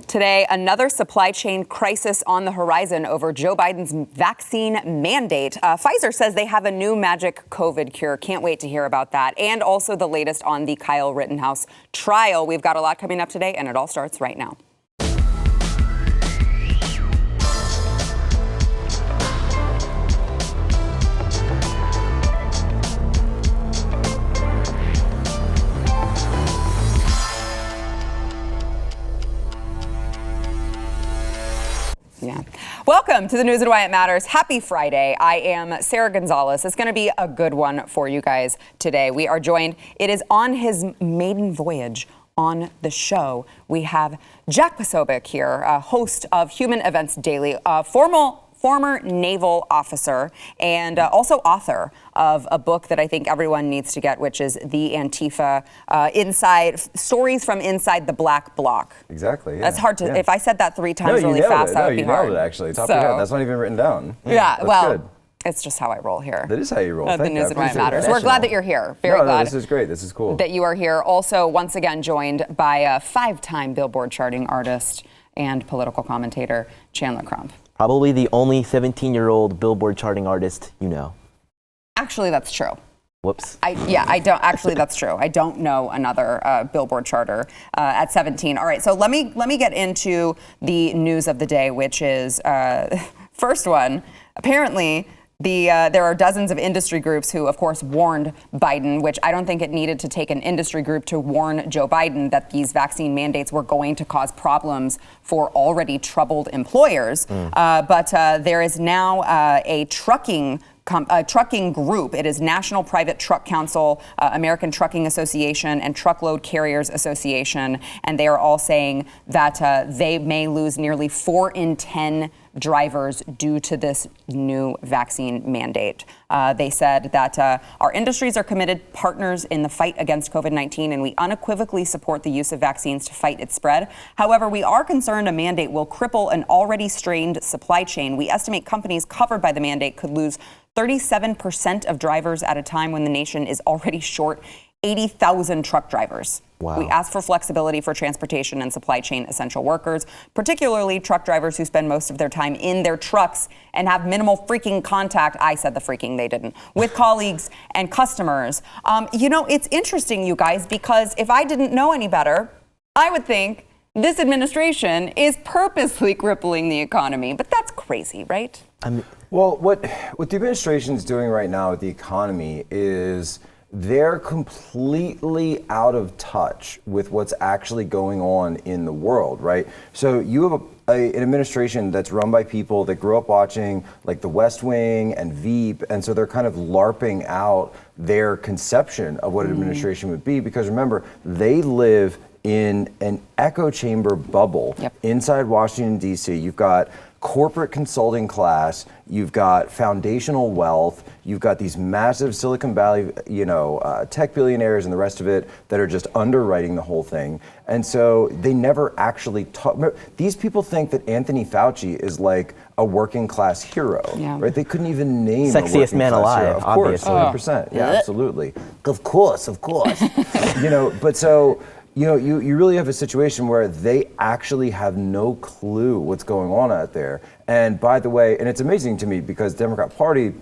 Today, another supply chain crisis on the horizon over Joe Biden's vaccine mandate. Pfizer says they have a new magic COVID cure. Can't wait to hear about that. And also the latest on the Kyle Rittenhouse trial. We've got a lot coming up today, and it all starts right now. Yeah. Welcome to the news and why it matters. Happy Friday. I am Sarah Gonzalez. It's going to be a good one for you guys today. We are joined. It is on his maiden voyage on the show. We have Jack Posobiec here, host of Human Events Daily, former naval officer, and also author of a book that I think everyone needs to get, which is The Antifa, Stories from Inside the Black Bloc. Exactly. Yeah. That's hard to, if I said that 3 times really fast, that would be hard. You nailed it, actually. Top of your head. That's not even written down. Yeah, well, good. It's just how I roll here. That is how you roll. The news and why it matters. We're glad that you're here. Very glad. This is great. This is cool. That you are here. Also, once again, joined by a 5-time Billboard charting artist and political commentator, Chandler Crump. Probably the only 17-year-old Billboard charting artist you know. Actually, that's true. Whoops. That's true. I don't know another Billboard charter at 17. All right, so let me get into the news of the day, which is first one. Apparently, there are dozens of industry groups who, of course, warned Biden, which I don't think it needed to take an industry group to warn Joe Biden that these vaccine mandates were going to cause problems for already troubled employers. But there is now a trucking group. It is National Private Truck Council, American Trucking Association, and Truckload Carriers Association. And they are all saying that they may lose nearly 4 in 10 drivers due to this new vaccine mandate. They said that our industries are committed partners in the fight against COVID-19, and we unequivocally support the use of vaccines to fight its spread. However, we are concerned a mandate will cripple an already strained supply chain. We estimate companies covered by the mandate could lose 37% of drivers at a time when the nation is already short 80,000 truck drivers. Wow. We ask for flexibility for transportation and supply chain essential workers, particularly truck drivers who spend most of their time in their trucks and have minimal freaking contact. I said the freaking, they didn't. With colleagues and customers. It's interesting, you guys, because if I didn't know any better, I would think this administration is purposely crippling the economy. But that's crazy, right? Well, what the administration is doing right now with the economy is they're completely out of touch with what's actually going on in the world, right? So you have an administration that's run by people that grew up watching like The West Wing and Veep, and so they're kind of LARPing out their conception of what an administration would be, because remember, they live in an echo chamber bubble inside Washington, D.C. You've got corporate consulting class, you've got foundational wealth, you've got these massive Silicon Valley, tech billionaires and the rest of it that are just underwriting the whole thing. And so they never actually talk. These people think that Anthony Fauci is like a working class hero, right? They couldn't even name sexiest man alive, hero. Of course, 100%. Yeah, absolutely. Of course. But so, you really have a situation where they actually have no clue what's going on out there. And by the way, and it's amazing to me because the Democrat Party,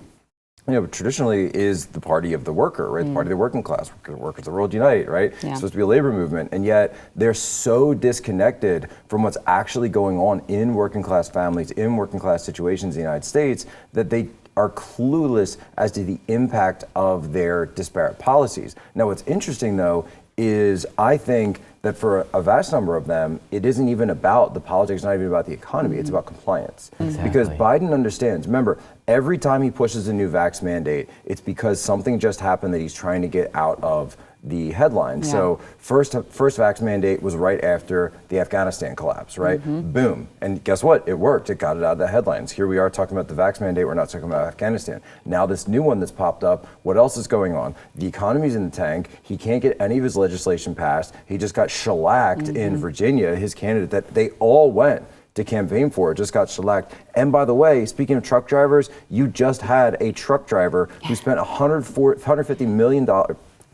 traditionally is the party of the worker, right? The party of the working class. Workers of the world unite, right? It's supposed to be a labor movement. And yet they're so disconnected from what's actually going on in working class families, in working class situations in the United States, that they are clueless as to the impact of their disparate policies. Now, what's interesting, though, is I think that for a vast number of them, it isn't even about the politics, not even about the economy, it's about compliance. Exactly. Because Biden understands, remember, every time he pushes a new vax mandate, it's because something just happened that he's trying to get out of the headlines. So first vax mandate was right after the Afghanistan collapse, right? Boom. And guess what? It worked. It got it out of the headlines. Here we are talking about the vax mandate. We're not talking about Afghanistan. Now this new one that's popped up, what else is going on? The economy's in the tank. He can't get any of his legislation passed. He just got shellacked in Virginia. His candidate that they all went to campaign for just got shellacked. And by the way, speaking of truck drivers, you just had a truck driver who spent $150 million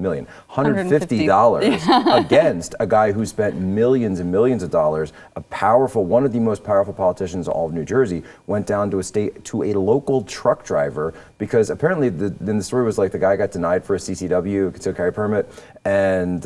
$150 against a guy who spent millions and millions of dollars. One of the most powerful politicians in all of New Jersey went down to a local truck driver because apparently then the story was like the guy got denied for a CCW, concealed carry permit, and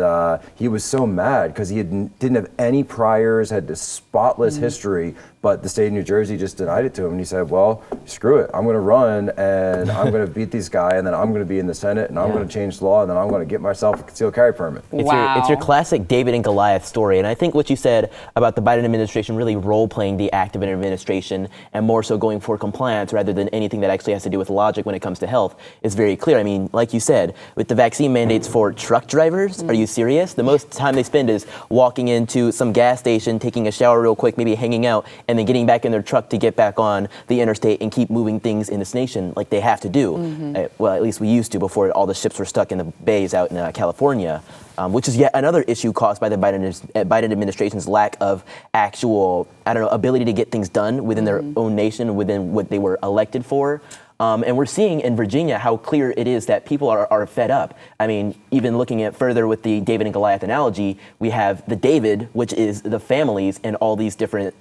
he was so mad because he didn't have any priors, had a spotless history, but the state of New Jersey just denied it to him. And he said, well, screw it. I'm going to run and I'm going to beat this guy and then I'm going to be in the Senate and I'm going to change the law and then I'm going to get myself a concealed carry permit. It's your classic David and Goliath story. And I think what you said about the Biden administration really role-playing the active administration and more so going for compliance rather than anything that actually has to do with logic when it comes to health is very clear. I mean, like you said, with the vaccine mandates for truck drivers, are you serious? The most time they spend is walking into some gas station, taking a shower real quick, maybe hanging out, and then getting back in their truck to get back on the interstate and keep moving things in this nation like they have to do. Well, at least we used to before all the ships were stuck in the bays out in California, which is yet another issue caused by the Biden administration's lack of actual, ability to get things done within their own nation, within what they were elected for. And we're seeing in Virginia how clear it is that people are fed up. I mean, even looking at further with the David and Goliath analogy, we have the David, which is the families in all these different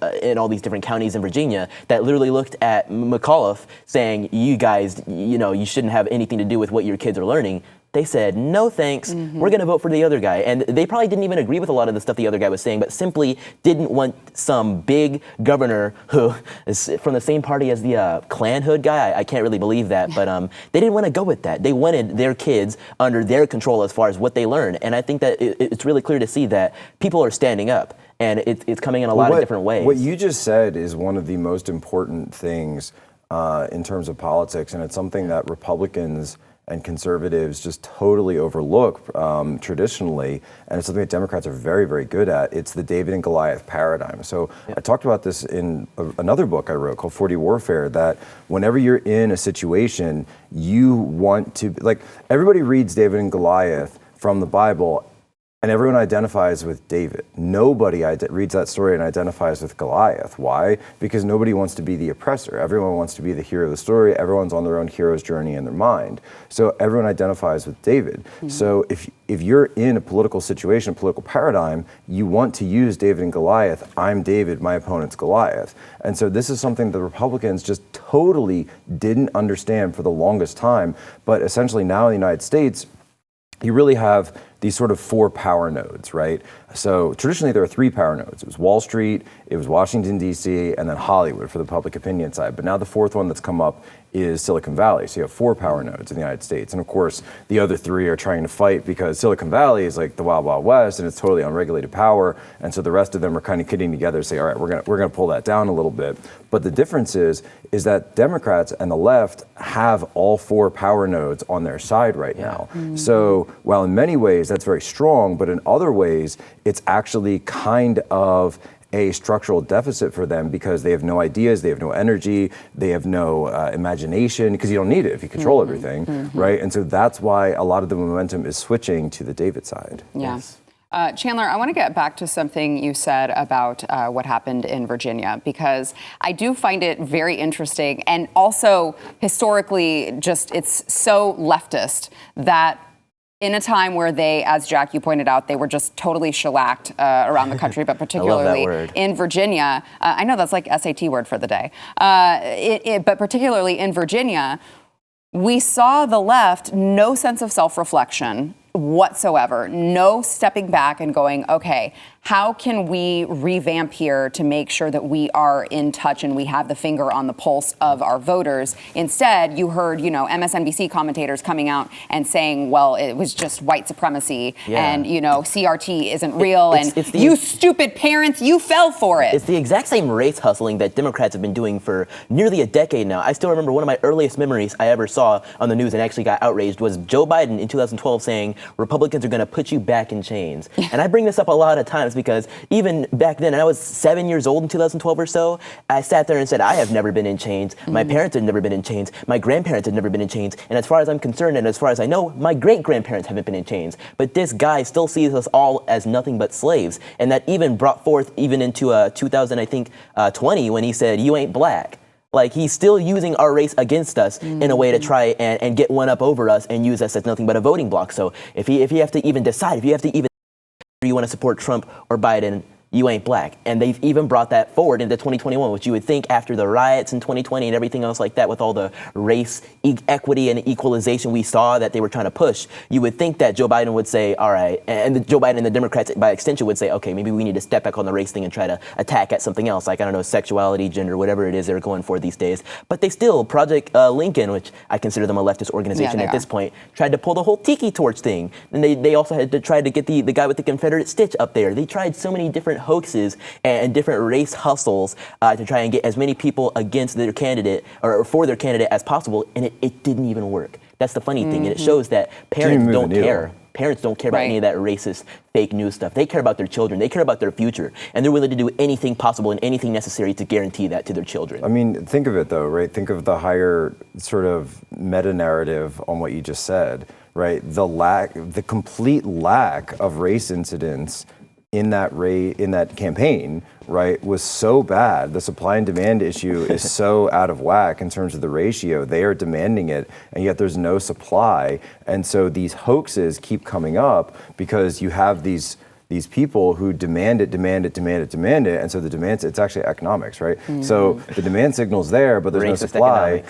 counties in Virginia that literally looked at McAuliffe saying, you guys, you shouldn't have anything to do with what your kids are learning. They said, no thanks, we're going to vote for the other guy. And they probably didn't even agree with a lot of the stuff the other guy was saying, but simply didn't want some big governor who is from the same party as the Klan hood guy. I can't really believe that, but they didn't want to go with that. They wanted their kids under their control as far as what they learn. And I think that it's really clear to see that people are standing up, and it's coming in a lot of different ways. What you just said is one of the most important things in terms of politics, and it's something that Republicans and conservatives just totally overlook traditionally, and it's something that Democrats are very, very good at. It's the David and Goliath paradigm. So I talked about this in another book I wrote called 40 Warfare, that whenever you're in a situation, you want to, like, everybody reads David and Goliath from the Bible, and everyone identifies with David. Nobody reads that story and identifies with Goliath. Why? Because nobody wants to be the oppressor. Everyone wants to be the hero of the story. Everyone's on their own hero's journey in their mind. So everyone identifies with David. So if you're in a political situation, a political paradigm, you want to use David and Goliath. I'm David, my opponent's Goliath. And so this is something the Republicans just totally didn't understand for the longest time. But essentially now in the United States, you really have these sort of four power nodes, right? So traditionally there are three power nodes. It was Wall Street, it was Washington, D.C., and then Hollywood for the public opinion side. But now the fourth one that's come up is Silicon Valley. So you have four power nodes in the United States. And of course, the other three are trying to fight because Silicon Valley is like the Wild Wild West and it's totally unregulated power. And so the rest of them are kind of kidding together to say, all right, we're gonna pull that down a little bit. But the difference is that Democrats and the left have all four power nodes on their side right now. So while in many ways that's very strong, but in other ways, it's actually kind of a structural deficit for them because they have no ideas, they have no energy, they have no imagination, because you don't need it if you control everything, right? And so that's why a lot of the momentum is switching to the David side. Yes. Chandler, I want to get back to something you said about what happened in Virginia, because I do find it very interesting, and also historically it's so leftist that in a time where they, as Jack, you pointed out, they were just totally shellacked around the country, but particularly in Virginia. I know that's like SAT word for the day. But particularly in Virginia, we saw the left, no sense of self-reflection whatsoever, no stepping back and going, okay, how can we revamp here to make sure that we are in touch and we have the finger on the pulse of our voters? Instead, you heard, MSNBC commentators coming out and saying, well, it was just white supremacy and, CRT isn't real you stupid parents, you fell for it. It's the exact same race hustling that Democrats have been doing for nearly a decade now. I still remember one of my earliest memories I ever saw on the news and actually got outraged was Joe Biden in 2012 saying, Republicans are going to put you back in chains. And I bring this up a lot of times because even back then, and I was 7 years old in 2012 or so, I sat there and said, I have never been in chains. My parents have never been in chains. My grandparents have never been in chains. And as far as I'm concerned, and as far as I know, my great-grandparents haven't been in chains. But this guy still sees us all as nothing but slaves. And that even brought forth even into 2020 when he said, you ain't black. Like, he's still using our race against us in a way to try and get one up over us and use us as nothing but a voting block. So if you have to even decide, if you have to even you want to support Trump or Biden, you ain't black. And they've even brought that forward into 2021, which you would think after the riots in 2020 and everything else like that, with all the race equity and equalization we saw that they were trying to push, you would think that Joe Biden would say, all right, and Joe Biden and the Democrats by extension would say, okay, maybe we need to step back on the race thing and try to attack at something else, like, I don't know, sexuality, gender, whatever it is they're going for these days. But they still, Project Lincoln, which I consider them a leftist organization at this point, tried to pull the whole tiki torch thing. And they also had to try to get the guy with the Confederate stitch up there. They tried so many different hoaxes and different race hustles to try and get as many people against their candidate or for their candidate as possible, and it didn't even work. That's the funny thing, and it shows that parents don't care. Parents don't care about any of that racist fake news stuff. They care about their children. They care about their future, and they're willing to do anything possible and anything necessary to guarantee that to their children. I mean, think of it though, right? Think of the higher sort of meta narrative on what you just said, right? The complete lack of race incidents in that campaign, right, was so bad. The supply and demand issue is so out of whack in terms of the ratio. They are demanding it, and yet there's no supply. And so these hoaxes keep coming up because you have these people who demand it. And so the demand, it's actually economics, right? So the demand signal's there, but there's no supply.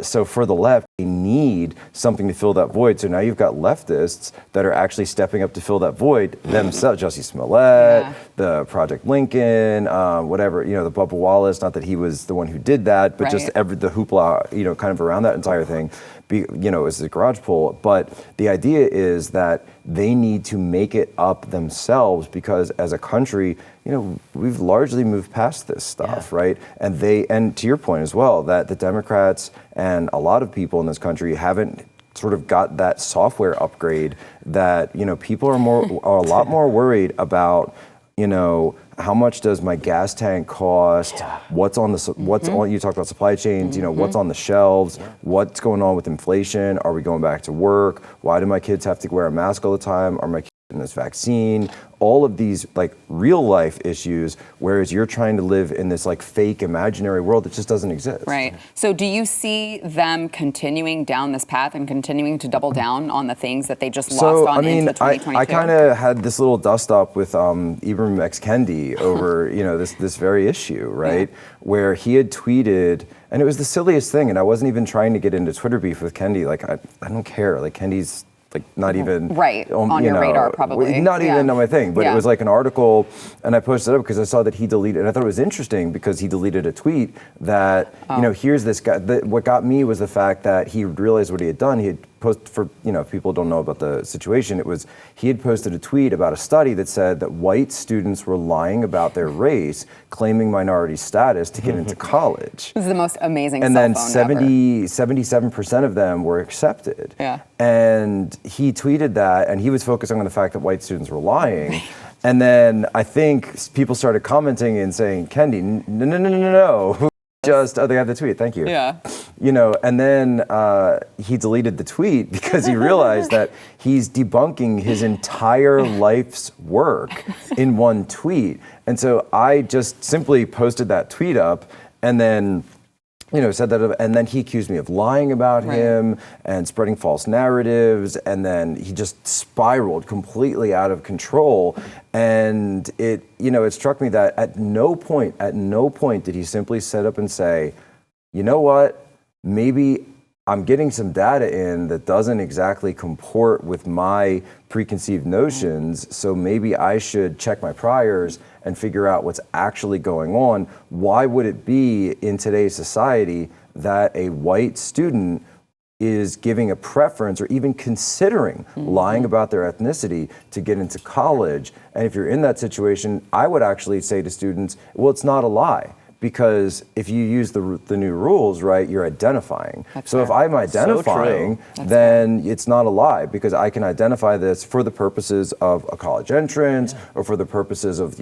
So for the left, they need something to fill that void. So now you've got leftists that are actually stepping up to fill that void themselves. Jussie Smollett, the Project Lincoln, whatever, the Bubba Wallace, not that he was the one who did that, but just the hoopla, kind of around that entire thing, is a garage poll. But the idea is that they need to make it up themselves because as a country, we've largely moved past this stuff, right? And to your point as well, that the Democrats and a lot of people in this country haven't sort of got that software upgrade that, people are a lot more worried about, how much does my gas tank cost? What's on you talk about supply chains, what's on the shelves, what's going on with inflation? Are we going back to work? Why do my kids have to wear a mask all the time? Are my kids getting this vaccine? All of these like real life issues, whereas you're trying to live in this like fake imaginary world that just doesn't exist. Right. So do you see them continuing down this path and continuing to double down on the things that they just lost on into 2022? I kind of had this little dust up with Ibram X. Kendi over, this very issue, right? Where he had tweeted, and it was the silliest thing, and I wasn't even trying to get into Twitter beef with Kendi. Like, I don't care. Like, Kendi's like not even on your radar, probably not even on my thing, but it was like an article, and I posted it up because I saw that he deleted, and I thought it was interesting because he deleted a tweet that here's this guy. What got me was the fact that he realized what he had done. He had posted for if people don't know about the situation, he had posted a tweet about a study that said that white students were lying about their race, claiming minority status to get into college. This is the most amazing. And then 77% of them were accepted. Yeah. And he tweeted that, and he was focusing on the fact that white students were lying. And then I think people started commenting and saying, Kendi, no. They have the tweet. Thank you. Yeah. And then he deleted the tweet because he realized that he's debunking his entire life's work in one tweet. And so I just simply posted that tweet up and then said that, and then he accused me of lying about him and spreading false narratives, and then he just spiraled completely out of control. And it struck me that at no point did he simply sit up and say, you know what, maybe I'm getting some data in that doesn't exactly comport with my preconceived notions, so maybe I should check my priors and figure out what's actually going on. Why would it be in today's society that a white student is giving a preference or even considering lying about their ethnicity to get into college? And if you're in that situation, I would actually say to students, well, it's not a lie. Because if you use the new rules, right, you're identifying. So if I'm identifying, then it's not a lie because I can identify this for the purposes of a college entrance or for the purposes of,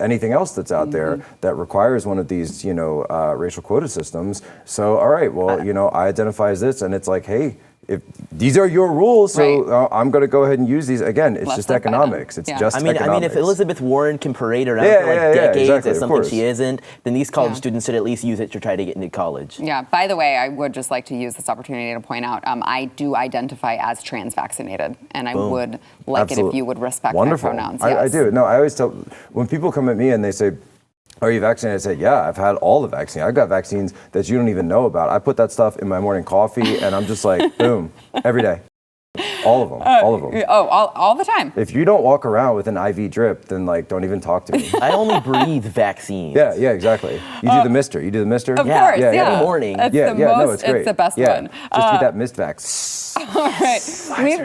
anything else that's out there that requires one of these, racial quota systems. So, all right, well, I identify as this, and it's like, hey, if these are your rules, so Right. I'm going to go ahead and use these. Again, it's Let's just not fight them. economics. It's Yeah. just I mean, economics. if Elizabeth Warren can parade around Yeah, for like yeah, yeah, decades exactly, as of something course. she isn't, then these college Yeah. students should at least use it to try to get into college. Yeah, by the way, I would just like to use this opportunity to point out I do identify as trans vaccinated, and I would like it if you would respect Wonderful. my pronouns. I Yes. do. No, I always tell, when people come at me and they say, are you vaccinated? I say, yeah, I've had all the vaccines. I've got vaccines that you don't even know about. I put that stuff in my morning coffee, and I'm just like, boom, every day. All of them. All of them. Oh, all the time. If you don't walk around with an IV drip, then like, don't even talk to me. I only breathe vaccines. Yeah, exactly. You do the mister. You do the mister? Of Yeah, course, yeah, yeah. every morning. It's Yeah, the yeah, most, no, it's great. It's the best yeah. one. Just do that mist vax. All right, we've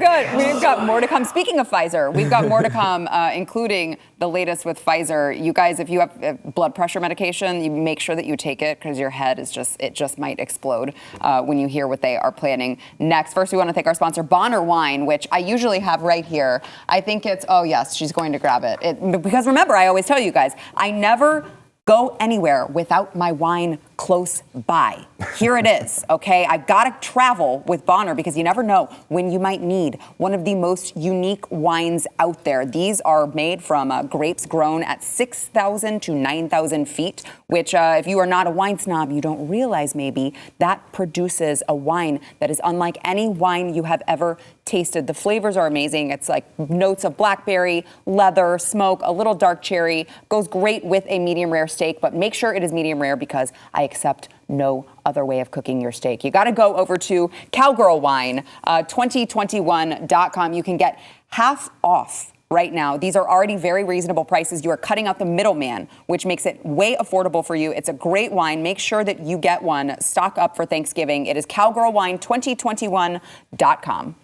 got more to come. Speaking of Pfizer, we've got more to come, including the latest with Pfizer. You guys, if you have blood pressure medication, you make sure that you take it because your head is just might explode when you hear what they are planning next. First, we want to thank our sponsor, Bonner Wine, which I usually have right here. I think it's, oh yes, she's going to grab it. Because remember, I always tell you guys, I never go anywhere without my wine close by. Here it is, okay? I've got to travel with Bonner because you never know when you might need one of the most unique wines out there. These are made from grapes grown at 6,000 to 9,000 feet, which if you are not a wine snob, you don't realize maybe that produces a wine that is unlike any wine you have ever tasted. The flavors are amazing. It's like notes of blackberry, leather, smoke, a little dark cherry. Goes great with a medium rare steak, but make sure it is medium rare because I accept no other way of cooking your steak. You got to go over to cowgirlwine2021.com. You can get half off right now. These are already very reasonable prices. You are cutting out the middleman, which makes it way affordable for you. It's a great wine. Make sure that you get one. Stock up for Thanksgiving. It is cowgirlwine2021.com.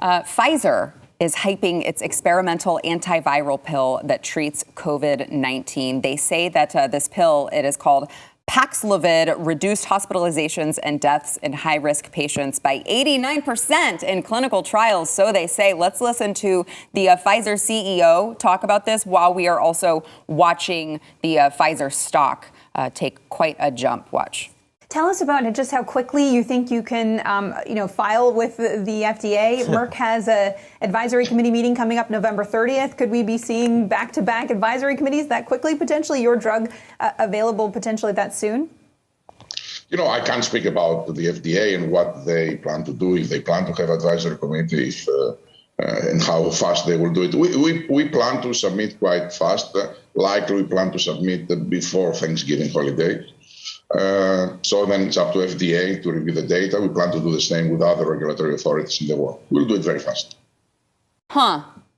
Pfizer is hyping its experimental antiviral pill that treats COVID-19. They say that this pill, it is called Paxlovid, reduced hospitalizations and deaths in high-risk patients by 89% in clinical trials, so they say. Let's listen to the Pfizer CEO talk about this while we are also watching the Pfizer stock take quite a jump. Watch. Tell us about just how quickly you think you can, file with the FDA. Merck has an advisory committee meeting coming up November 30th. Could we be seeing back-to-back advisory committees that quickly? Potentially your drug available potentially that soon? I can't speak about the FDA and what they plan to do, if they plan to have advisory committees and how fast they will do it. We plan to submit quite fast. Likely we plan to submit before Thanksgiving holiday. So then it's up to FDA to review the data. We plan to do the same with other regulatory authorities in the world. We'll do it very fast.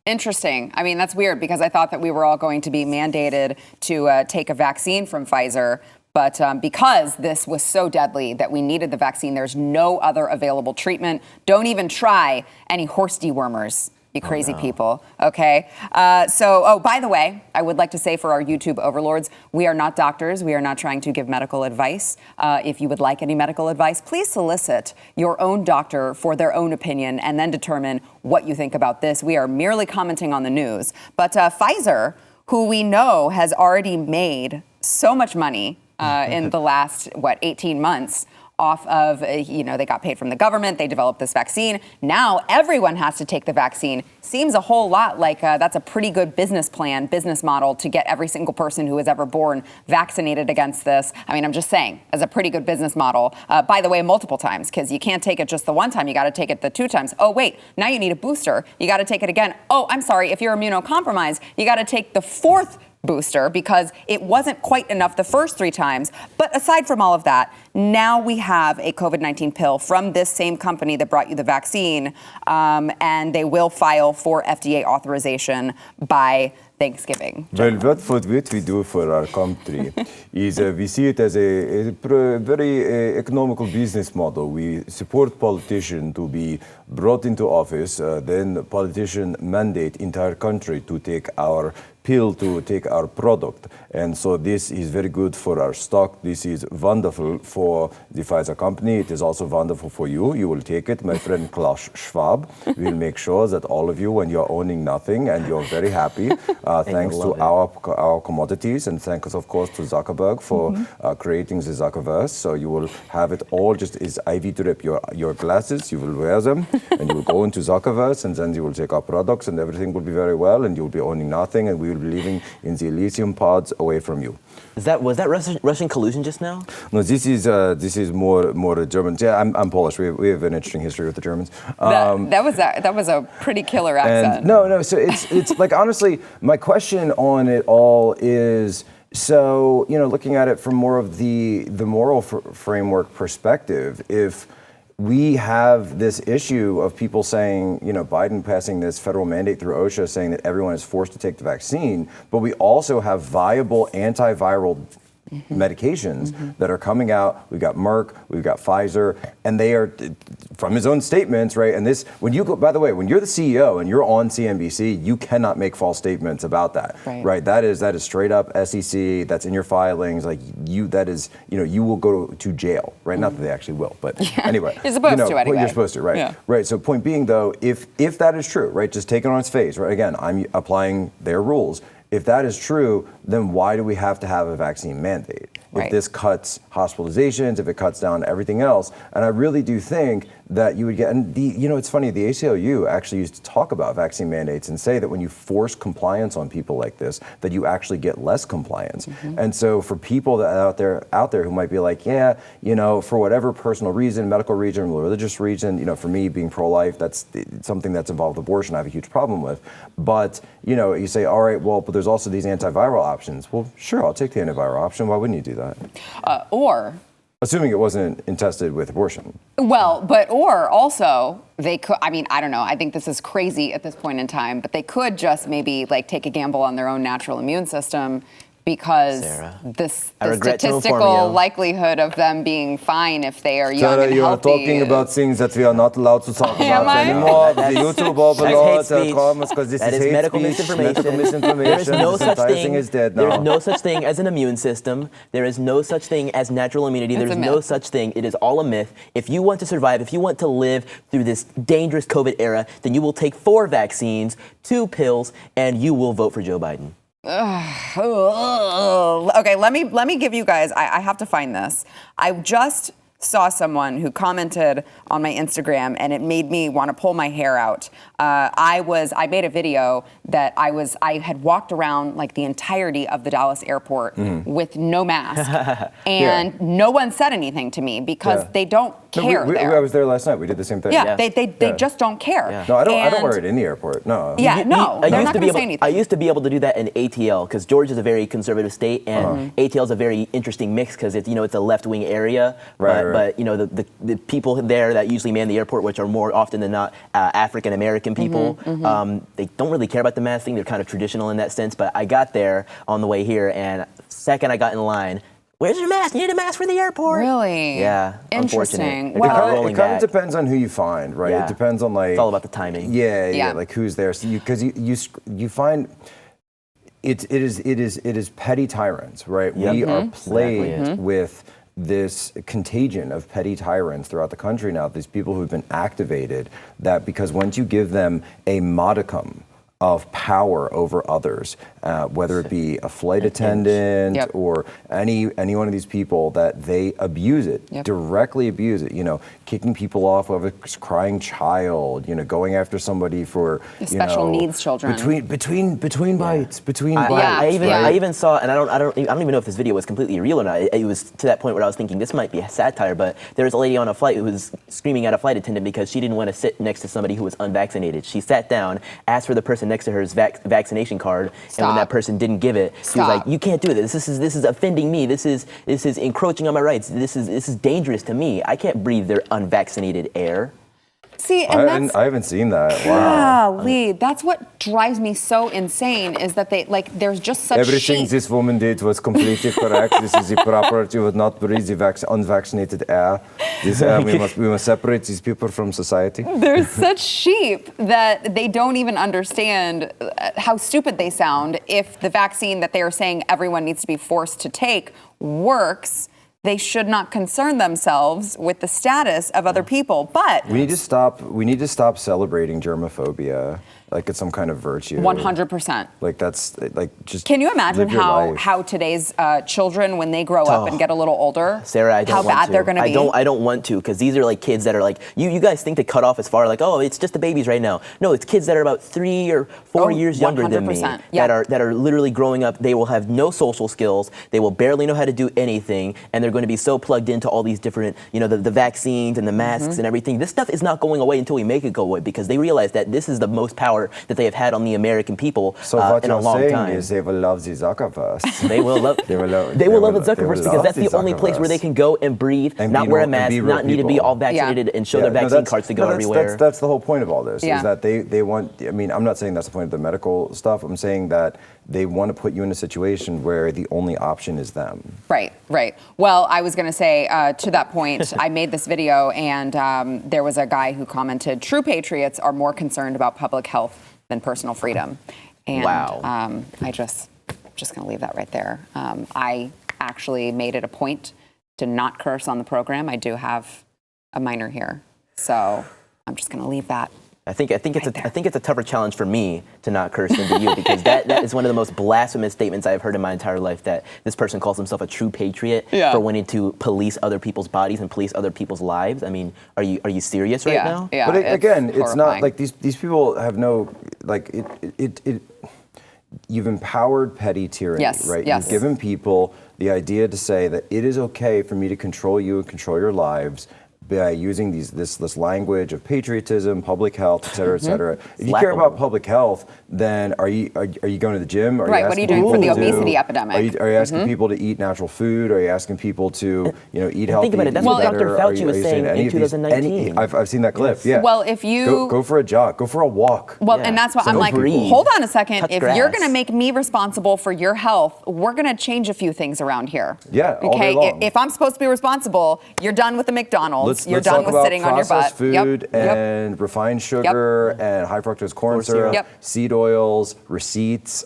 Interesting. I mean, that's weird because I thought that we were all going to be mandated to take a vaccine from Pfizer. But because this was so deadly that we needed the vaccine, there's no other available treatment. Don't even try any horse dewormers. You crazy people, okay? By the way, I would like to say for our YouTube overlords, we are not doctors. We are not trying to give medical advice. If you would like any medical advice, please solicit your own doctor for their own opinion and then determine what you think about this. We are merely commenting on the news. But Pfizer, who we know has already made so much money in the last, 18 months, off of, they got paid from the government, they developed this vaccine. Now everyone has to take the vaccine. Seems a whole lot like that's a pretty good business model to get every single person who was ever born vaccinated against this. I mean, I'm just saying, as a pretty good business model. By the way, multiple times, because you can't take it just the one time, you got to take it the 2 times. Oh, wait, now you need a booster. You got to take it again. Oh, I'm sorry, if you're immunocompromised, you got to take the 4th booster because it wasn't quite enough the first 3 times. But aside from all of that, now we have a COVID-19 pill from this same company that brought you the vaccine, and they will file for FDA authorization by Thanksgiving. Well, what we do for our country is we see it as a very economical business model. We support politicians to be brought into office, then politician mandate entire country to take our pill, to take our product. And so this is very good for our stock. This is wonderful for for the Pfizer company. It is also wonderful for you. You will take it. My friend Klaus Schwab will make sure that all of you, when you're owning nothing and you're very happy, thanks to our commodities, and thanks, of course, to Zuckerberg for creating the Zuckerverse. So you will have it all just as IV drip. Your glasses, you will wear them, and you will go into Zuckerverse, and then you will take our products, and everything will be very well, and you will be owning nothing, and we will be living in the Elysium pods away from you. Was that Russian collusion just now? No, this is more German. Yeah, I'm Polish. We have an interesting history with the Germans. That was a pretty killer accent. No. So it's like, honestly, my question on it all is, so, looking at it from more of the moral framework perspective, if we have this issue of people saying, Biden passing this federal mandate through OSHA saying that everyone is forced to take the vaccine, but we also have viable antiviral medications that are coming out. We've got Merck, we've got Pfizer, and they are, from his own statements, right? And this, when you go, by the way, when you're the CEO and you're on CNBC, you cannot make false statements about that, right? That is straight up SEC. That's in your filings. Like you will go to jail, right? Not that they actually will, but anyway, you're supposed to anyway. You're supposed to, right? Yeah. Right. So point being, though, if that is true, right? Just take it on its face, right? Again, I'm applying their rules. If that is true, then why do we have to have a vaccine mandate? If this cuts hospitalizations, if it cuts down everything else, and I really do think that you would get, and it's funny, the ACLU actually used to talk about vaccine mandates and say that when you force compliance on people like this, that you actually get less compliance. And so for people that out there who might be like, for whatever personal reason, medical reason, religious reason, for me being pro-life, that's something that's involved abortion I have a huge problem with. But, you say, all right, well, but there's also these antiviral options. Well, sure, I'll take the antiviral option. Why wouldn't you do that? Or assuming it wasn't intested with abortion. Well, or also they could, I don't know, I think this is crazy at this point in time, but they could just maybe take a gamble on their own natural immune system, because the statistical likelihood of them being fine if they are young and you healthy. You are talking about things that we are not allowed to talk about anymore. The YouTube overlords because this is medical misinformation. There is no such thing. There is no such thing as an immune system. There is no such thing as natural immunity. There is no such thing. It is all a myth. If you want to survive, if you want to live through this dangerous COVID era, then you will take 4 vaccines, 2 pills, and you will vote for Joe Biden. Okay, let me give you guys, I have to find this. I just saw someone who commented on my Instagram, and it made me want to pull my hair out. I made a video that I had walked around the entirety of the Dallas airport with no mask, and no one said anything to me because they don't care. I was there last night. We did the same thing. Yeah, they just don't care. Yeah. No, I don't wear it in the airport. No. Yeah, they're not going to say anything. I used to be able to do that in ATL because Georgia is a very conservative state, and ATL is a very interesting mix because it's a left-wing area. But the people there that usually man the airport, which are more often than not African American people, they don't really care about the mask thing. They're kind of traditional in that sense. But I got there on the way here, and second I got in line, where's your mask? You need a mask for the airport. Really? Yeah. Interesting. It kind of depends on who you find, right? Yeah. It depends on it's all about the timing. Yeah. Who's there? So because you find. It is petty tyrants, right? Yep. We are plagued with this contagion of petty tyrants throughout the country now. These people who've been activated, that because once you give them a modicum of power over others, whether it be a flight attendant or any one of these people, that they abuse it, directly abuse it. Kicking people off of a crying child. Going after somebody for special needs children. Between bites. I even saw, and I don't even know if this video was completely real or not. It was to that point where I was thinking this might be a satire, but there was a lady on a flight who was screaming at a flight attendant because she didn't want to sit next to somebody who was unvaccinated. She sat down, asked for the person next to her's vaccination card, and when that person didn't give it, she was like, "You can't do this. This is offending me. This is encroaching on my rights. This is dangerous to me. I can't breathe their unvaccinated air." See, and I haven't seen that. Wow. Golly, that's what drives me so insane is that they there's just such everything this woman did was completely correct. This is the proper. You would not breathe the unvaccinated air. This air, we must separate these people from society. There's such sheep that they don't even understand how stupid they sound if the vaccine that they are saying everyone needs to be forced to take works. they should not concern themselves with the status of other people. But we need to stop celebrating germophobia like it's some kind of virtue. 100%. Like that's like just. Can you imagine live your life. how today's children, when they grow up and get a little older, Sarah, I don't how want bad to. they're going to be? I don't want to, because these are like kids that are like, you guys think the cutoff is far, like, oh, it's just the babies right now. No, it's kids that are about 3 or 4 years younger than me 100%. that are literally growing up. They will have no social skills. They will barely know how to do anything, and they're going to be so plugged into all these different, the vaccines and the masks and everything. This stuff is not going away until we make it go away, because they realize that this is the most power that they have had on the American people in a long time. Is they will love the Zuckerverse. They will love. They will love the Zuckerverse, because that's the only place where they can go and breathe, and not wear a mask, not need to be all vaccinated, and show their vaccine cards to go everywhere. That's the whole point of all this. Is that they want. I mean, I'm not saying that's the point of the medical stuff. I'm saying that they want to put you in a situation where the only option is them. Right. Well, I was going to say, to that point, I made this video, and there was a guy who commented, true patriots are more concerned about public health than personal freedom. And wow. I just going to leave that right there. I actually made it a point to not curse on the program. I do have a minor here, so I'm just going to leave that. I think it's a tougher challenge for me to not curse than to you, because that is one of the most blasphemous statements I've heard in my entire life, that this person calls himself a true patriot for wanting to police other people's bodies and police other people's lives. I mean, are you serious right now? Yeah. But again, it's horrifying. not like these people have no like it. You've empowered petty tyranny, right? Yes. You've given people the idea to say that it is okay for me to control you and control your lives by using this language of patriotism, public health, et cetera, et cetera. If you care about public health, then are you going to the gym? What are you doing for the obesity epidemic? Are you asking people to eat natural food? Are you asking people to eat healthy? Think about it. That's what Dr. Fauci was saying in 2019. I've seen that clip. Yes. Yeah. Well, if you go for a jog, go for a walk. Well, and that's why I'm like, breathe. hold on a second. Touch if grass. you're going to make me responsible for your health, we're going to change a few things around here. Yeah, all day long. If I'm supposed to be responsible, you're done with the McDonald's. You're let's done talk with about sitting on your butt. processed food and refined sugar and high fructose corn syrup, seed oils, receipts,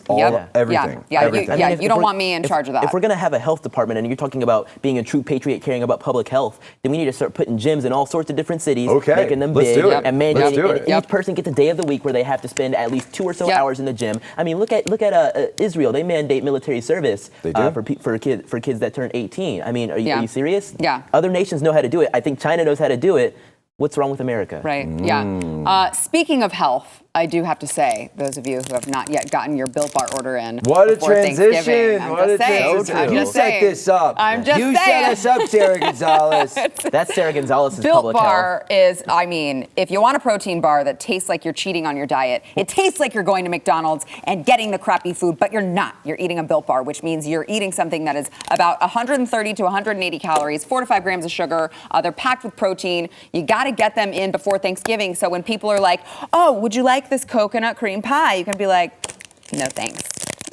everything. You don't want me in charge of that. If we're going to have a health department, and you're talking about being a true patriot caring about public health, then we need to start putting gyms in all sorts of different cities, making them big, and mandating and each person gets a day of the week where they have to spend at least 2 or so hours in the gym. I mean, look at Israel. They mandate military service for kids that turn 18. I mean, are you serious? Yeah. Other nations know how to do it. I think China knows how to do it. What's wrong with America? Right. Yeah. Speaking of health, I do have to say, those of you who have not yet gotten your Built Bar order in, what a before transition! What a transition! You set this up. I'm just saying. You set us up, Sarah Gonzalez. That's Sarah Gonzalez's Built public Bar health. is, I mean, if you want a protein bar that tastes like you're cheating on your diet, it tastes like you're going to McDonald's and getting the crappy food, but you're not. You're eating a Built Bar, which means you're eating something that is about 130 to 180 calories, 4 to 5 grams of sugar. They're packed with protein. You got to get them in before Thanksgiving. So when people are like, oh, would you like this coconut cream pie? You can be like, no thanks.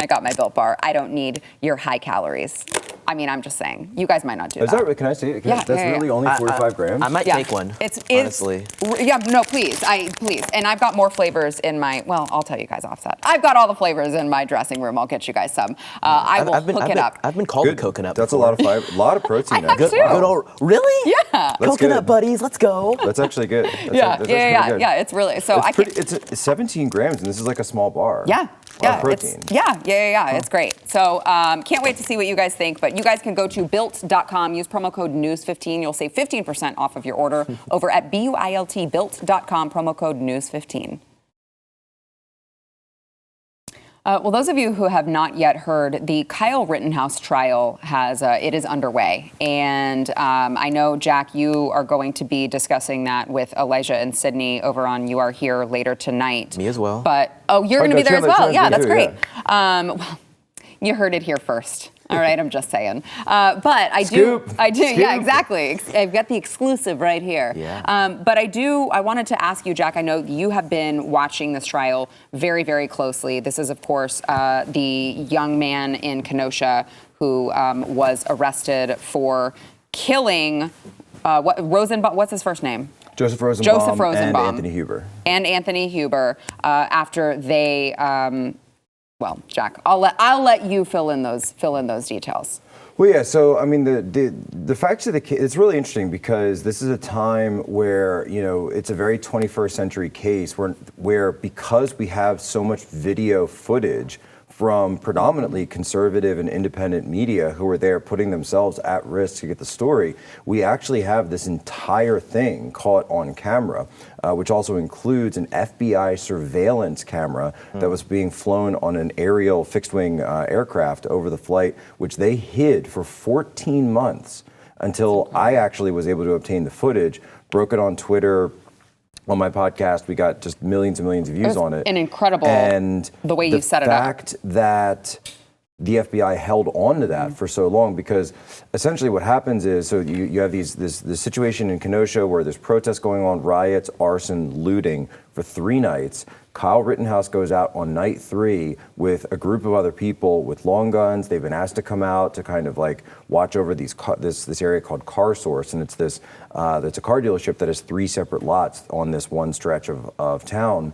I got my Built Bar. I don't need your high calories. I mean, I'm just saying. You guys might not do that. Can I say it? Yeah, That's really only 45 grams? I might take one, honestly. No, please. Please. And I've got more flavors in my, well, I'll tell you guys offset. I've got all the flavors in my dressing room. I'll get you guys some. I will hook it up. I've been called a coconut That's before. a lot of fiber, a lot of protein. I have too. Really? Yeah. Coconut buddies, let's go. That's actually good. Yeah. It's really, so it's 17 grams, and this is like a small bar. Yeah. Of protein. It's great. So can't wait to see what you guys think. But you guys can go to built.com, use promo code news15. You'll save 15% off of your order over at built.com, promo code news15. Well, those of you who have not yet heard, the Kyle Rittenhouse trial it is underway. And I know, Jack, you are going to be discussing that with Elijah and Sydney over on You Are Here later tonight. Me as well. But, you're going to be there as well. Yeah, that's great. Well, you heard it here first. All right, I'm just saying. But I do. Scoop. Yeah, exactly. I've got the exclusive right here. Yeah. But I wanted to ask you, Jack, I know you have been watching this trial very, very closely. This is, of course, the young man in Kenosha who was arrested for killing, what's his first name? Joseph Rosenbaum. And Anthony Huber. After they Well, Jack, I'll let you fill in those details. Well, yeah. So, I mean, the facts of the case, it's really interesting because this is a time where, it's a very 21st century case where because we have so much video footage from predominantly conservative and independent media who are there putting themselves at risk to get the story, we actually have this entire thing caught on camera, which also includes an FBI surveillance camera that was being flown on an aerial fixed-wing aircraft over the flight, which they hid for 14 months until I actually was able to obtain the footage, broke it on Twitter. On my podcast, we got just millions and millions of views on it. An incredible, and the way you set it up. The fact that the FBI held on to that for so long, because essentially what happens is, so you have this situation in Kenosha where there's protests going on, riots, arson, looting for 3 nights. Kyle Rittenhouse goes out on night 3 with a group of other people with long guns. They've been asked to come out to kind of like watch over this area called Car Source, and it's a car dealership that has 3 separate lots on this one stretch of town.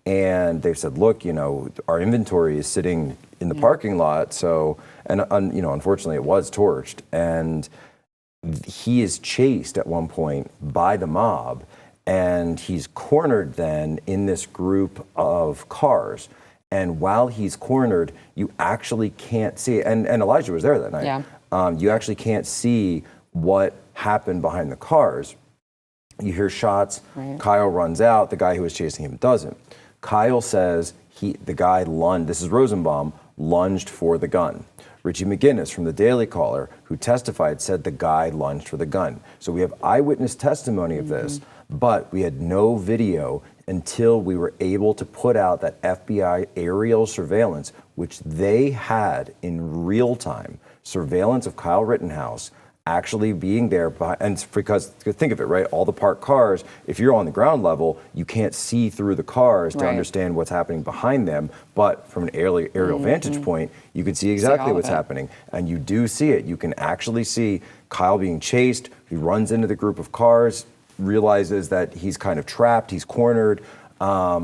And they've said, look, our inventory is sitting in the parking lot. So, and unfortunately it was torched. And he is chased at one point by the mob. And he's cornered then in this group of cars. And while he's cornered, you actually can't see, and Elijah was there that night. Yeah. You actually can't see what happened behind the cars. You hear shots, right. Kyle runs out, the guy who was chasing him doesn't. Kyle says the guy lunged, this is Rosenbaum, lunged for the gun. Richie McGinnis from the Daily Caller, who testified, said the guy lunged for the gun. So we have eyewitness testimony of this, but we had no video until we were able to put out that FBI aerial surveillance, which they had in real time, surveillance of Kyle Rittenhouse actually being there, and because think of it, right? All the parked cars, if you're on the ground level, you can't see through the cars to understand what's happening behind them. But from an aerial vantage point, you can see exactly what's happening. And you do see it. You can actually see Kyle being chased. He runs into the group of cars, realizes that he's kind of trapped, he's cornered.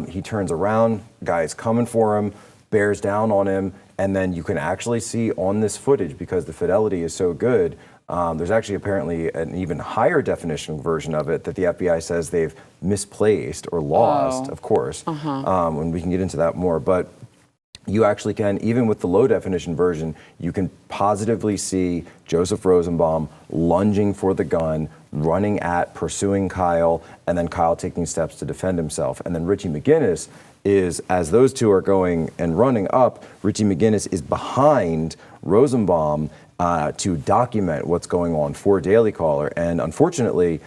He turns around, guy's coming for him, bears down on him, and then you can actually see on this footage, because the fidelity is so good, there's actually apparently an even higher definition version of it that the FBI says they've misplaced or lost, of course, and we can get into that more. But you actually can, even with the low definition version, you can positively see Joseph Rosenbaum lunging for the gun, running at, pursuing Kyle, and then Kyle taking steps to defend himself. And then Richie McGinnis is, as those two are going and running up, Richie McGinnis is behind Rosenbaum to document what's going on for Daily Caller. And unfortunately,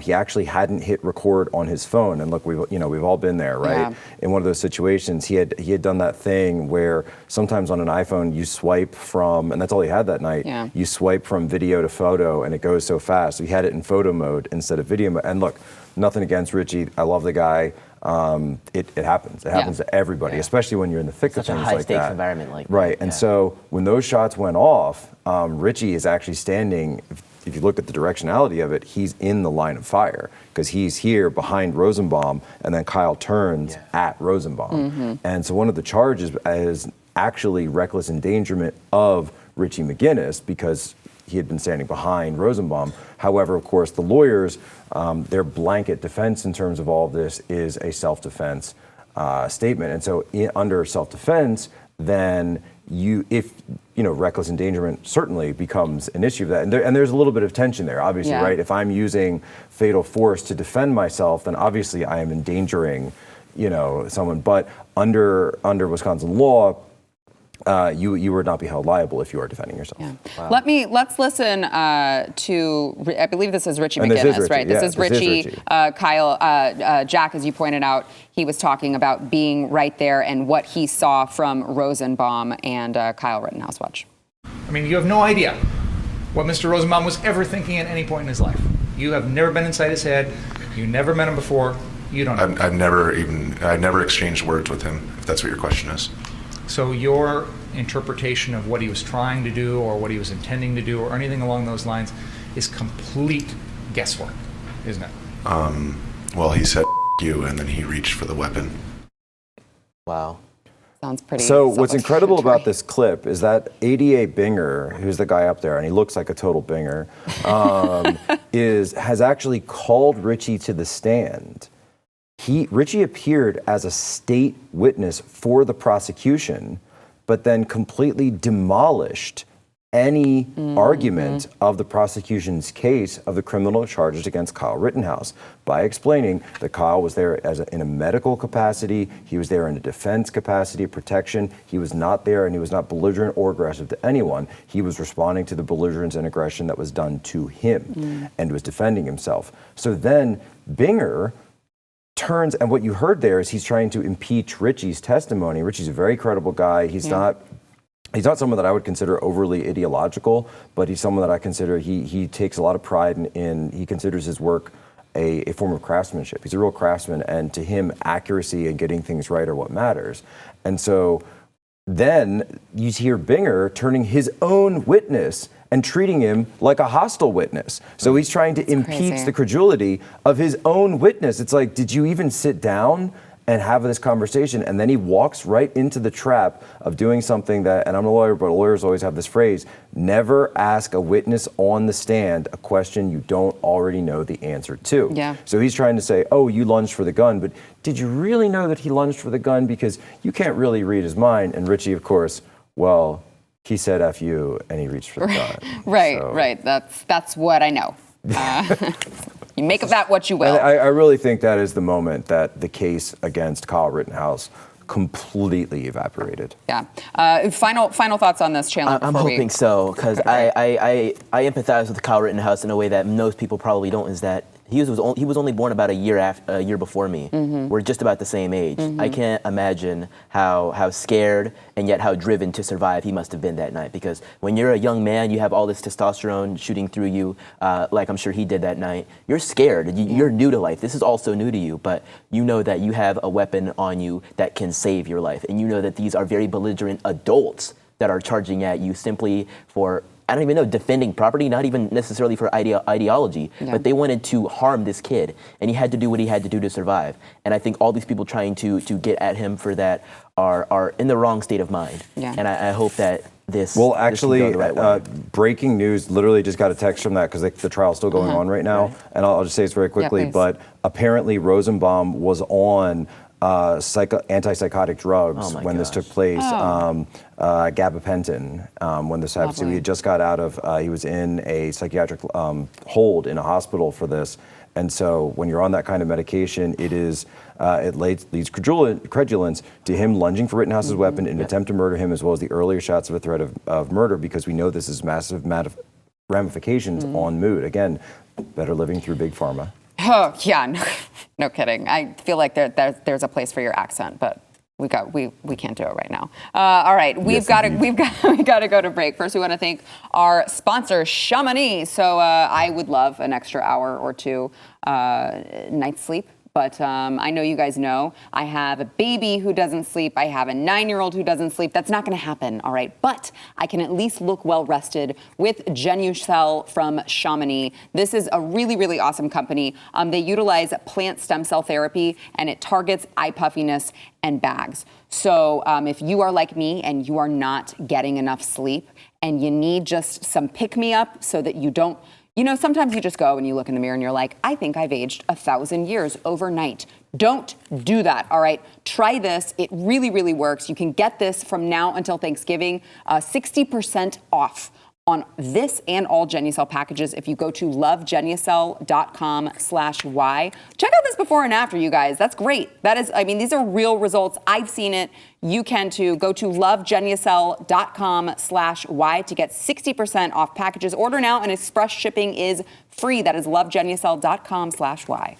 he actually hadn't hit record on his phone. And look, we've all been there, right? Yeah. In one of those situations, he had done that thing where sometimes on an iPhone you swipe from, and that's all he had that night. Yeah. You swipe from video to photo, and it goes so fast. So he had it in photo mode instead of video mode. And look, nothing against Richie. I love the guy. It happens. It happens to everybody, especially when you're in the thick of things like that. Such a high-stakes environment like that. Right, and so when those shots went off, Richie is actually standing, if you look at the directionality of it, he's in the line of fire because he's here behind Rosenbaum, and then Kyle turns at Rosenbaum. And so one of the charges is actually reckless endangerment of Richie McGinnis because he had been standing behind Rosenbaum. However, of course, the lawyers, their blanket defense in terms of all of this is a self-defense statement. And so under self-defense, then reckless endangerment certainly becomes an issue of that. And there's a little bit of tension there, obviously, right? If I'm using fatal force to defend myself, then obviously I am endangering, someone. But under Wisconsin law, you would not be held liable if you are defending yourself. Yeah. Wow. Let's listen to, I believe this is Richie McGinnis, right? This is Richie. Kyle, Jack, as you pointed out, he was talking about being right there and what he saw from Rosenbaum and Kyle Rittenhouse. Watch. I mean, you have no idea what Mr. Rosenbaum was ever thinking at any point in his life. You have never been inside his head. You never met him before. You don't know. I've never exchanged words with him, if that's what your question is. So your interpretation of what he was trying to do or what he was intending to do or anything along those lines is complete guesswork, isn't it? Well, he said you, and then he reached for the weapon. Wow. Sounds pretty. So what's incredible about this clip is that ADA Binger, who's the guy up there, and he looks like a total Binger, has actually called Richie to the stand. Richie appeared as a state witness for the prosecution, but then completely demolished any argument of the prosecution's case of the criminal charges against Kyle Rittenhouse by explaining that Kyle was there in a medical capacity, he was there in a defense capacity, protection. He was not there, and he was not belligerent or aggressive to anyone. He was responding to the belligerence and aggression that was done to him and was defending himself. So then Binger turns, and what you heard there is he's trying to impeach Richie's testimony. Richie's a very credible guy. He's not someone that I would consider overly ideological, but he's someone that I consider he takes a lot of pride in. He considers his work a form of craftsmanship. He's a real craftsman, and to him, accuracy and getting things right are what matters. And so then you hear Binger turning his own witness and treating him like a hostile witness. So he's trying to impeach the credulity of his own witness. It's like, did you even sit down and have this conversation? And then he walks right into the trap of doing something that, and I'm a lawyer, but lawyers always have this phrase, never ask a witness on the stand a question you don't already know the answer to. Yeah. So he's trying to say, oh, you lunged for the gun, but did you really know that he lunged for the gun? Because you can't really read his mind. And Richie, of course, well, he said F you, and he reached for the gun. Right. That's what I know. You make of that what you will. I really think that is the moment that the case against Kyle Rittenhouse completely evaporated. Yeah. Final thoughts on this, Chandler? I'm hoping so, because I empathize with Kyle Rittenhouse in a way that most people probably don't. Is that he was only born about a year before me. We're just about the same age. I can't imagine how scared and yet how driven to survive he must have been that night. Because when you're a young man, you have all this testosterone shooting through you, like I'm sure he did that night. You're scared. You're new to life. This is all so new to you, but you know that you have a weapon on you that can save your life, and you know that these are very belligerent adults that are charging at you simply for, I don't even know, defending property, not even necessarily for ideology, but they wanted to harm this kid, and he had to do what he had to do to survive. And I think all these people trying to get at him for that are in the wrong state of mind. And I hope that this. Well, actually, this can go the right way. Breaking news, literally just got a text from that because the trial's still going on right now. And I'll just say this very quickly, but apparently Rosenbaum was on antipsychotic drugs when this took place, gabapentin when this happened. So he had just got out of, he was in a psychiatric hold in a hospital for this. And so when you're on that kind of medication, it leads credulence to him lunging for Rittenhouse's weapon in an attempt to murder him, as well as the earlier shots of a threat of murder, because we know this is massive ramifications on mood. Again, better living through big pharma. Oh yeah, no kidding. I feel like there's a place for your accent, but we can't do it right now. All right, we've got to go to break. First, we want to thank our sponsor, Chamonix. So I would love an extra hour or two night's sleep. But I know you guys know I have a baby who doesn't sleep. I have a 9-year-old who doesn't sleep. That's not going to happen, all right? But I can at least look well rested with Genucell from Chamonix. This is a really, really awesome company. They utilize plant stem cell therapy, and it targets eye puffiness and bags. So if you are like me and you are not getting enough sleep and you need just some pick-me-up so that you don't, you know, sometimes you just go and you look in the mirror and you're like, I think I've aged 1,000 years overnight. Don't do that, all right? Try this. It really, really works. You can get this from now until Thanksgiving, 60% off on this and all Genucell packages if you go to lovegenucell.com/y. Check out this before and after, you guys. That's great. That is, I mean, these are real results. I've seen it. You can too. Go to lovegenucell.com/y to get 60% off packages. Order now and express shipping is free. That is lovegenucell.com/y.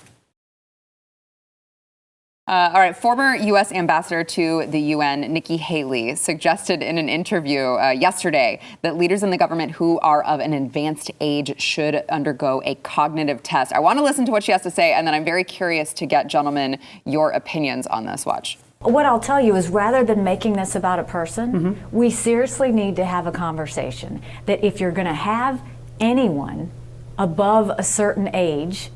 All right, former U.S. ambassador to the UN, Nikki Haley, suggested in an interview yesterday that leaders in the government who are of an advanced age should undergo a cognitive test. I want to listen to what she has to say, and then I'm very curious to get, gentlemen, your opinions on this. Watch. What I'll tell you is, rather than making this about a person, we seriously need to have a conversation that if you're going to have anyone above a certain age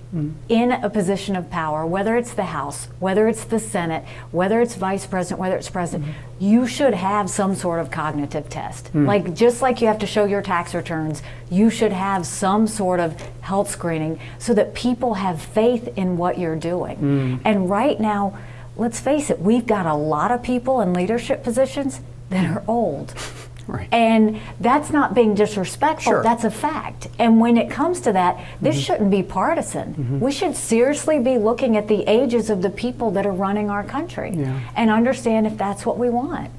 in a position of power, whether it's the House, whether it's the Senate, whether it's vice president, whether it's president, you should have some sort of cognitive test. Like, just like you have to show your tax returns, you should have some sort of health screening so that people have faith in what you're doing. And right now, let's face it, we've got a lot of people in leadership positions that are old. Right. And that's not being disrespectful, Sure. that's a fact. And when it comes to that, this shouldn't be partisan. We should seriously be looking at the ages of the people that are running our country and understand if that's what we want.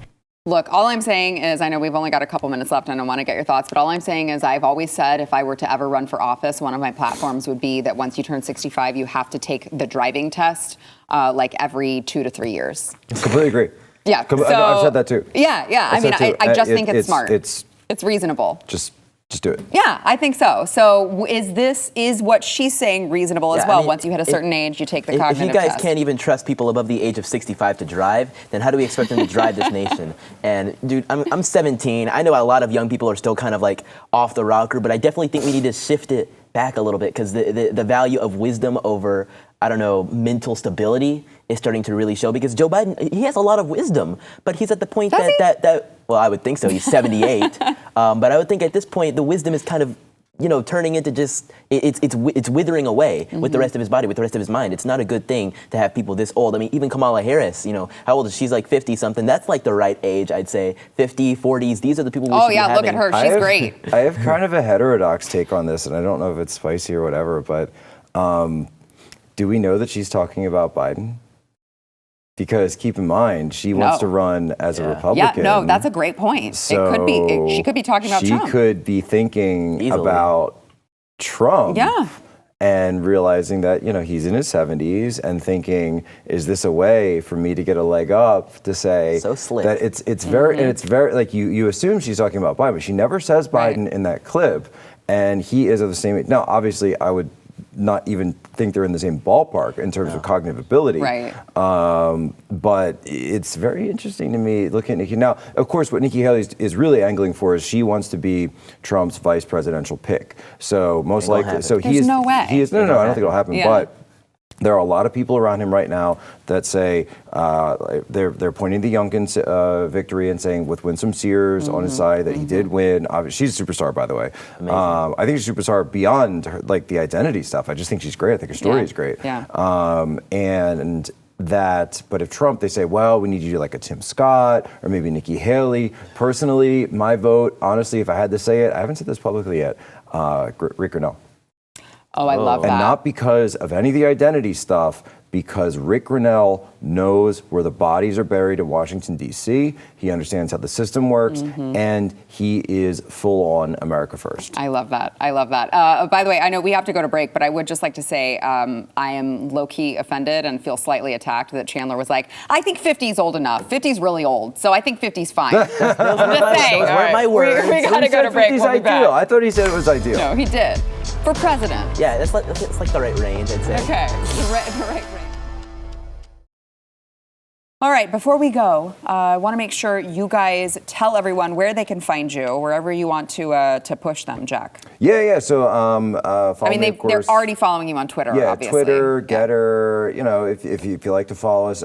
Look, all I'm saying is, I know we've only got a couple minutes left and I want to get your thoughts, but all I'm saying is I've always said if I were to ever run for office, one of my platforms would be that once you turn 65, you have to take the driving test like every 2 to 3 years. Completely agree. Yeah, I've said that too. Yeah. I mean, I just think it's smart. It's reasonable. Just do it. Yeah, I think so. So is what she's saying reasonable as well? I mean, once you hit a certain age, you take the cognitive test. If you guys can't even trust people above the age of 65 to drive, then how do we expect them to drive this nation? And dude, I'm 17. I know a lot of young people are still kind of like off the rocker, but I definitely think we need to shift it back a little bit because the value of wisdom over, I don't know, mental stability is starting to really show, because Joe Biden, he has a lot of wisdom, but he's at the point that well, I would think so. He's 78, but I would think at this point the wisdom is kind of, turning into just it's withering away with the rest of his body, with the rest of his mind. It's not a good thing to have people this old. I mean, even Kamala Harris, how old is she? She's like 50 something. That's like the right age, I'd say. 50, 40s. These are the people we should be having. Look at her. She's great. I have kind of a heterodox take on this, and I don't know if it's spicy or whatever, but do we know that she's talking about Biden? Because keep in mind, she wants to run as a Republican. Yeah, no, that's a great point. So she could be talking about Trump. She could be thinking about Trump. Yeah. And realizing that, he's in his 70s and thinking, is this a way for me to get a leg up to say so slick. That it's very, and it's very, like you assume she's talking about Biden, but she never says Biden in that clip. And he is of the same age. Now, obviously, I would not even think they're in the same ballpark in terms of cognitive ability. Right. But it's very interesting to me looking at Nikki. Now, of course, what Nikki Haley is really angling for is she wants to be Trump's vice presidential pick. So most likely, There's no way. He is, no, I don't think it'll happen. Yeah. But there are a lot of people around him right now that say they're pointing to Youngkin's victory and saying with Winsome Sears on his side that he did win. She's a superstar, by the way. I think she's a superstar beyond her, like the identity stuff. I just think she's great. I think her story is great. Yeah. But if Trump, they say, well, we need you to do like a Tim Scott or maybe Nikki Haley. Personally, my vote, honestly, if I had to say it, I haven't said this publicly yet, Rick Grinnell. Oh, I love that. And not because of any of the identity stuff, because Rick Grinnell knows where the bodies are buried in Washington, D.C. He understands how the system works, and he is full on America first. I love that. By the way, I know we have to go to break, but I would just like to say I am low-key offended and feel slightly attacked that Chandler was like, I think 50 is old enough. 50 is really old, so I think 50 is fine. I'm just saying. Those weren't my words. We got to go to break. He's We'll be ideal. back. I thought he said it was ideal. No, he did. For president. Yeah, it's like the right range, I'd say. Okay, the right range. All right, before we go, I want to make sure you guys tell everyone where they can find you, wherever you want to push them, Jack. Yeah. So follow me, of course. They're already following you on Twitter, obviously. Twitter, Getter, if you like to follow us.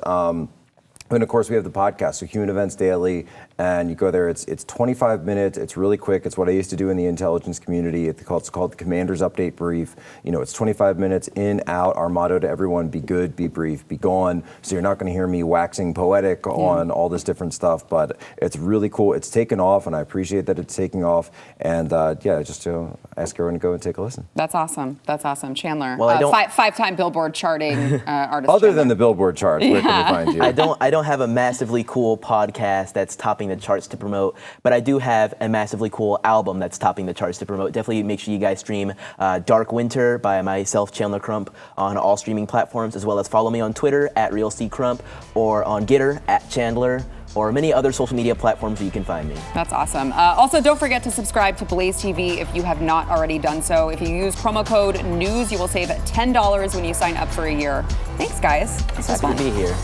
And of course, we have the podcast, so Human Events Daily, and you go there. It's 25 minutes. It's really quick. It's what I used to do in the intelligence community. It's called the Commander's Update Brief. It's 25 minutes in, out. Our motto to everyone: be good, be brief, be gone. So you're not going to hear me waxing poetic on all this different stuff, but it's really cool. It's taken off, and I appreciate that it's taking off. And just to ask everyone to go and take a listen. That's awesome. Chandler, Well, five-time Billboard charting artist. Other Chandler. than the Billboard charts, where can we find you? I don't have a massively cool podcast that's topping the charts to promote, but I do have a massively cool album that's topping the charts to promote. Definitely make sure you guys stream Dark Winter by myself, Chandler Crump, on all streaming platforms, as well as follow me on Twitter @RealCCrump or on Getter @Chandler, or many other social media platforms where you can find me. That's awesome. Also, don't forget to subscribe to BlazeTV if you have not already done so. If you use promo code NEWS, you will save $10 when you sign up for a year. Thanks, guys. This was fun. Happy to be here.